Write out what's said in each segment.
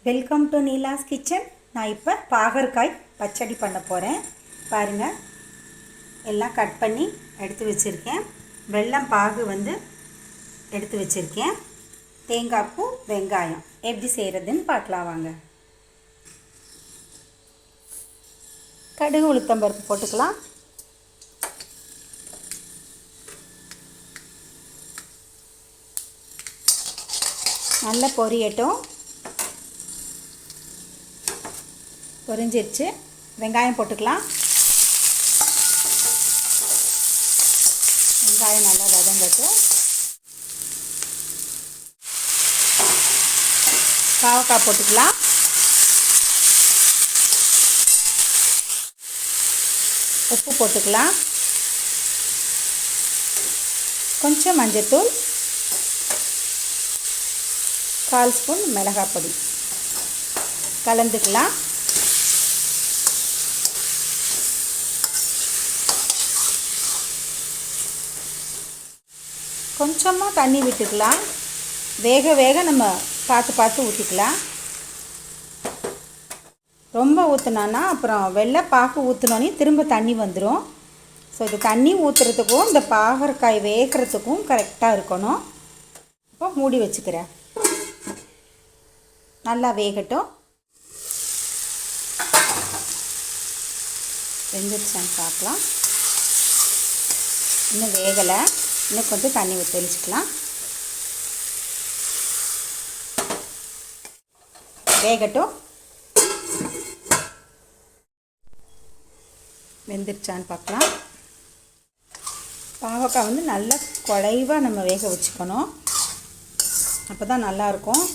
Welcome to Neela's kitchen. நான் இப்போ பாகற்காய் பச்சடி பண்ண போகிறேன். பாருங்கள், எல்லாம் கட் பண்ணி எடுத்து வச்சுருக்கேன். வெல்லம் பாகு எடுத்து வச்சுருக்கேன். தேங்காய் பூ, வெங்காயம் எப்படி செய்கிறதுன்னு பார்க்கலாம் வாங்க. கடுகு உளுத்தம்பருப்பு போட்டுக்கலாம். நல்லா பொரியட்டும். பொரிஞ்சிருச்சு. வெங்காயம் போட்டுக்கலாம். வெங்காயம் நல்லா வதங்கட்டும். பாவக்காய் போட்டுக்கலாம். உப்பு போட்டுக்கலாம். கொஞ்சம் மஞ்சள்தூள், 1/4 ஸ்பூன் மிளகாய் பொடி கலந்துக்கலாம். கொஞ்சமாக தண்ணி விட்டுக்கலாம். வேக வேக நம்ம பார்த்து ஊற்றிக்கலாம். ரொம்ப ஊற்றினோன்னா அப்புறம் வெள்ளைப்பாகு ஊற்றினோன்னே திரும்ப தண்ணி வந்துடும். ஸோ இது தண்ணி ஊற்றுறதுக்கும் இந்த பாகற்காய் வேகிறதுக்கும் கரெக்டாக இருக்கணும். இப்போ மூடி வச்சுக்கிறேன். நல்லா வேகட்டும். வெந்துருச்சான்னு பார்க்கலாம். இன்னும் வேகலை. இன்னும் கொஞ்சம் தண்ணி தெளிச்சுக்கலாம். வேகட்டும். வெந்துருச்சான்னு பார்க்கலாம். பாவக்காய் நல்லா குழைவாக நம்ம வேக வச்சுக்கணும். அப்போ தான் நல்லாயிருக்கும்.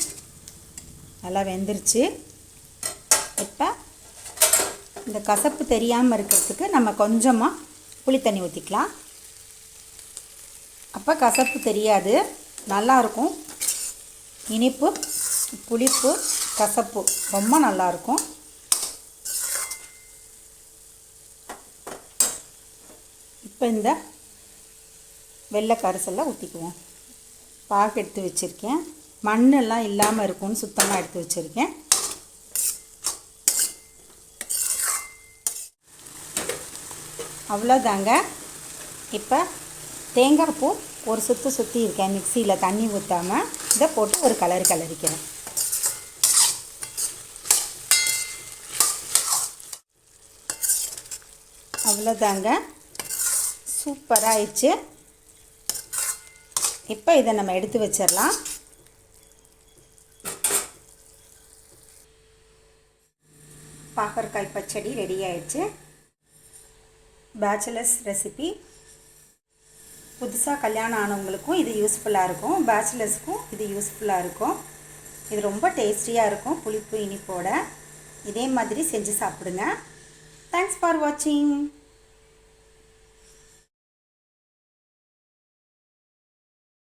நல்லா வெந்துருச்சு. இப்போ இந்த கசப்பு தெரியாமல் இருக்கிறதுக்கு நம்ம கொஞ்சமாக புளி தண்ணி ஊற்றிக்கலாம். அப்போ கசப்பு தெரியாது, நல்லாயிருக்கும். இனிப்பு, புளிப்பு, கசப்பு ரொம்ப நல்லாயிருக்கும். இப்போ இந்த வெள்ளை கரைசலை ஊற்றிக்குவோம். பாகு எடுத்து வச்சுருக்கேன். மண்ணெல்லாம் இல்லாமல் இருக்கும்னு சுத்தமாக எடுத்து வச்சுருக்கேன். அவ்வளோதாங்க. இப்போ தேங்காய் பூ ஒரு சுற்றி இருக்கேன். மிக்சியில் தண்ணி ஊற்றாமல் இதை போட்டு ஒரு கலரிக்கிறேன். அவ்வளோதாங்க, சூப்பராக ஆயிடுச்சு. இப்போ இதை நம்ம எடுத்து வச்சிடலாம். பாகற்காய் பச்சடி ரெடி ஆயிடுச்சு. Bachelors recipe. புதுசாக கல்யாணம் ஆனவங்களுக்கும் இது யூஸ்ஃபுல்லாக இருக்கும். பேச்சுலர்ஸ்க்கும் இது யூஸ்ஃபுல்லாக இருக்கும். இது ரொம்ப டேஸ்டியாக இருக்கும், புளிப்பு இனிப்போட. இதே மாதிரி செஞ்சு சாப்பிடுங்க. தேங்க்ஸ் ஃபார் வாட்சிங்.